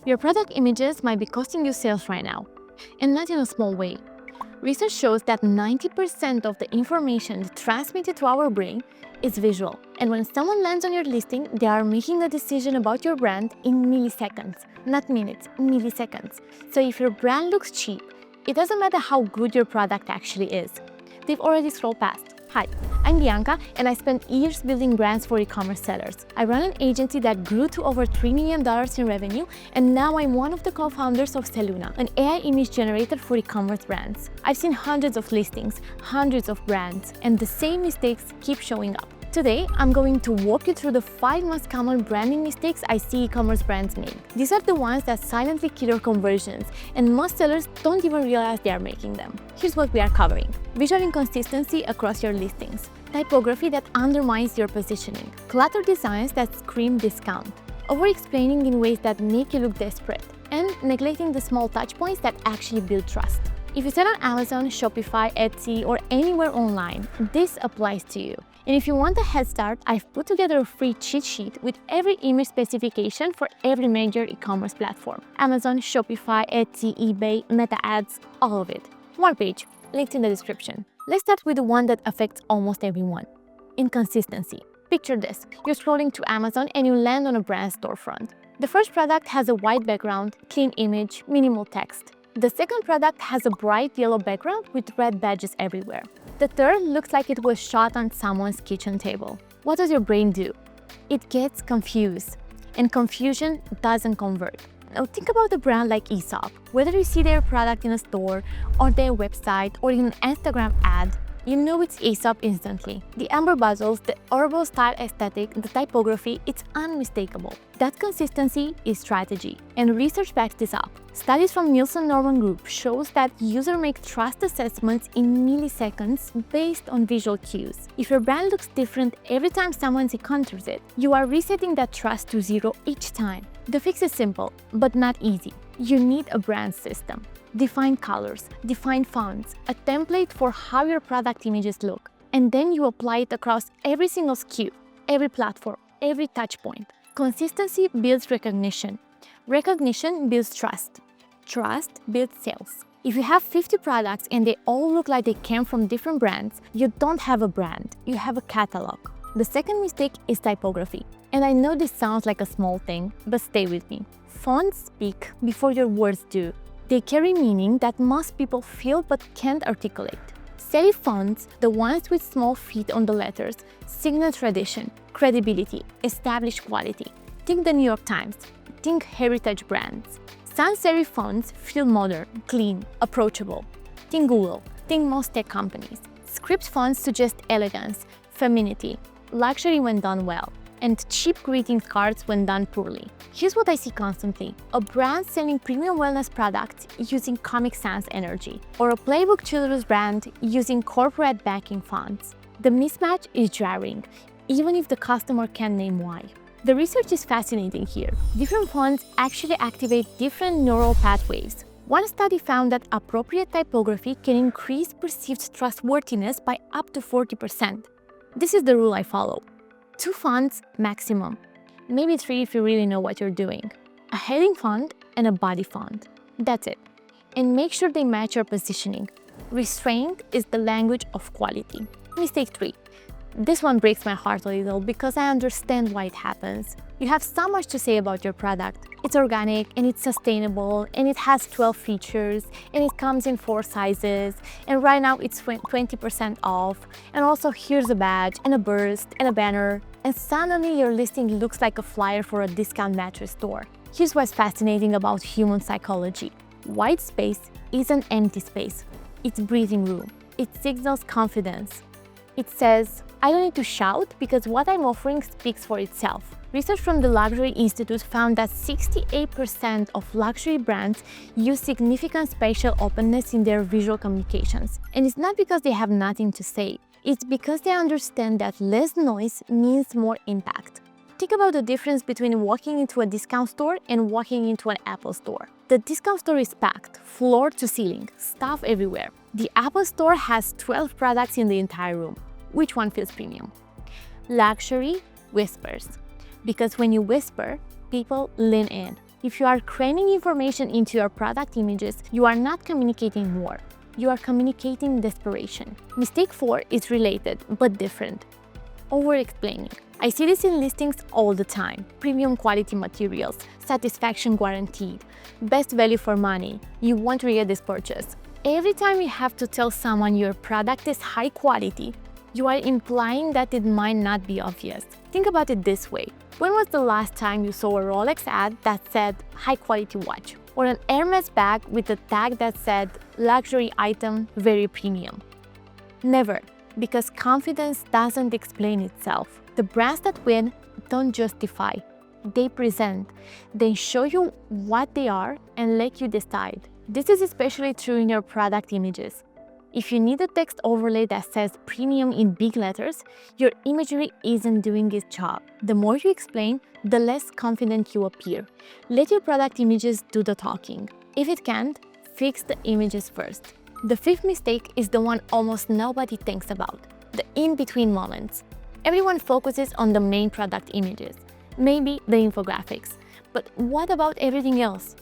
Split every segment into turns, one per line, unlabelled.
Your product images might be costing you sales right now, and not in a small way. Research shows that 90% of the information transmitted to our brain is visual. And when someone lands on your listing, they are making a decision about your brand in milliseconds, not minutes, milliseconds. So if your brand looks cheap, it doesn't matter how good your product actually is. They've already scrolled past. Hi, I'm Bianca, and I spent years building brands for e-commerce sellers. I run an agency that grew to over $3 million in revenue, and now I'm one of the co-founders of Selluna, an AI image generator for e-commerce brands. I've seen hundreds of listings, hundreds of brands, and the same mistakes keep showing up. Today, I'm going to walk you through the 5 most common branding mistakes I see e-commerce brands make. These are the ones that silently kill your conversions, and most sellers don't even realize they are making them. Here's what we are covering. Visual inconsistency across your listings. Typography that undermines your positioning. Cluttered designs that scream discount. Over-explaining in ways that make you look desperate. And neglecting the small touchpoints that actually build trust. If you sell on Amazon, Shopify, Etsy, or anywhere online, this applies to you. And if you want a head start, I've put together a free cheat sheet with every image specification for every major e-commerce platform. Amazon, Shopify, Etsy, eBay, Meta Ads, all of it. One page, linked in the description. Let's start with the one that affects almost everyone. Inconsistency. Picture this. You're scrolling to Amazon and you land on a brand storefront. The first product has a white background, clean image, minimal text. The second product has a bright yellow background with red badges everywhere. The third looks like it was shot on someone's kitchen table. What does your brain do? It gets confused, and confusion doesn't convert. Now think about a brand like Aesop. Whether you see their product in a store, or their website, or in an Instagram ad, you know it's Aesop instantly. The amber bezels, the herbal style aesthetic, the typography, it's unmistakable. That consistency is strategy, and research backs this up. Studies from Nielsen Norman Group shows that users make trust assessments in milliseconds based on visual cues. If your brand looks different every time someone encounters it, you are resetting that trust to 0 each time. The fix is simple, but not easy. You need a brand system. Define colors, define fonts, a template for how your product images look, and then you apply it across every single SKU, every platform, every touchpoint. Consistency builds recognition. Recognition builds trust. Trust builds sales. If you have 50 products and they all look like they came from different brands, you don't have a brand, you have a catalog. The second mistake is typography. And I know this sounds like a small thing, but stay with me. Fonts speak before your words do. They carry meaning that most people feel but can't articulate. Serif fonts, the ones with small feet on the letters, signal tradition, credibility, established quality. Think the New York Times. Think heritage brands. Sans serif fonts feel modern, clean, approachable. Think Google. Think most tech companies. Script fonts suggest elegance, femininity, luxury when done well, and cheap greeting cards when done poorly. Here's what I see constantly. A brand selling premium wellness products using Comic Sans energy, or a playbook children's brand using corporate banking fonts. The mismatch is jarring, even if the customer can name why. The research is fascinating here. Different fonts actually activate different neural pathways. One study found that appropriate typography can increase perceived trustworthiness by up to 40%. This is the rule I follow. 2 fonts maximum, maybe 3 if you really know what you're doing. A heading font and a body font. That's it. And make sure they match your positioning. Restraint is the language of quality. Mistake 3. This one breaks my heart a little because I understand why it happens. You have so much to say about your product. It's organic and it's sustainable and it has 12 features and it comes in 4 sizes and right now it's 20% off, and also here's a badge and a burst and a banner, and suddenly your listing looks like a flyer for a discount mattress store. Here's what's fascinating about human psychology. White space isn't empty space. It's breathing room. It signals confidence. It says, I don't need to shout because what I'm offering speaks for itself. Research from the Luxury Institute found that 68% of luxury brands use significant spatial openness in their visual communications. And it's not because they have nothing to say. It's because they understand that less noise means more impact. Think about the difference between walking into a discount store and walking into an Apple store. The discount store is packed, floor to ceiling, stuff everywhere. The Apple store has 12 products in the entire room. Which one feels premium? Luxury whispers. Because when you whisper, people lean in. If you are cramming information into your product images, you are not communicating more. You are communicating desperation. Mistake 4 is related, but different. Over-explaining. I see this in listings all the time. Premium quality materials, satisfaction guaranteed, best value for money, you won't regret this purchase. Every time you have to tell someone your product is high quality, you are implying that it might not be obvious. Think about it this way. When was the last time you saw a Rolex ad that said high quality watch? Or an Hermes bag with a tag that said luxury item, very premium? Never, because confidence doesn't explain itself. The brands that win don't justify, they present. They show you what they are and let you decide. This is especially true in your product images. If you need a text overlay that says premium in big letters, your imagery isn't doing its job. The more you explain, the less confident you appear. Let your product images do the talking. If it can't, fix the images first. The fifth mistake is the one almost nobody thinks about, the in-between moments. Everyone focuses on the main product images, maybe the infographics. But what about everything else?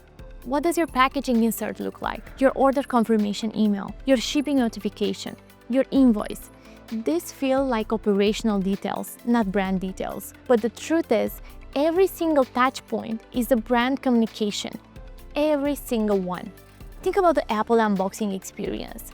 What does your packaging insert look like? Your order confirmation email, your shipping notification, your invoice. These feel like operational details, not brand details. But the truth is, every single touch point is a brand communication. Every single one. Think about the Apple unboxing experience.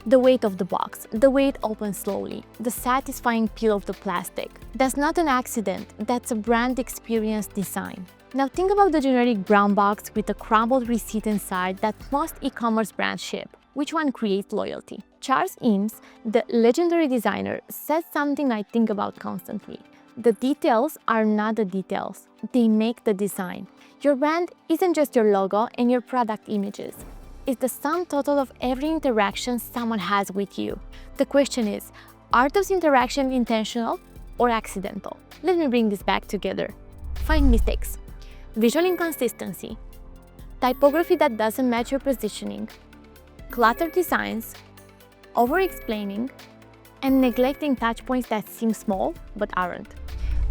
The weight of the box, the way it opens slowly, the satisfying peel of the plastic. That's not an accident, that's a brand experience design. Now think about the generic brown box with a crumbled receipt inside that most e-commerce brands ship. Which one creates loyalty? Charles Eames, the legendary designer, said something I think about constantly. The details are not the details, they make the design. Your brand isn't just your logo and your product images. It's the sum total of every interaction someone has with you. The question is, are those interactions intentional or accidental? Let me bring this back together. 5 mistakes. Visual inconsistency, typography that doesn't match your positioning, cluttered designs, over-explaining, and neglecting touchpoints that seem small but aren't.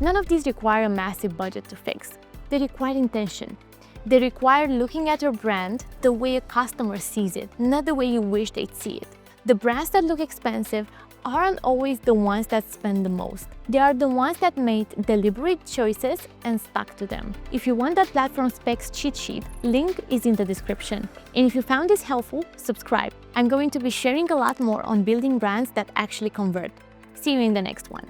None of these require a massive budget to fix. They require intention. They require looking at your brand the way a customer sees it, not the way you wish they'd see it. The brands that look expensive aren't always the ones that spend the most. They are the ones that made deliberate choices and stuck to them. If you want that platform specs cheat sheet, link is in the description. And if you found this helpful, subscribe. I'm going to be sharing a lot more on building brands that actually convert. See you in the next one.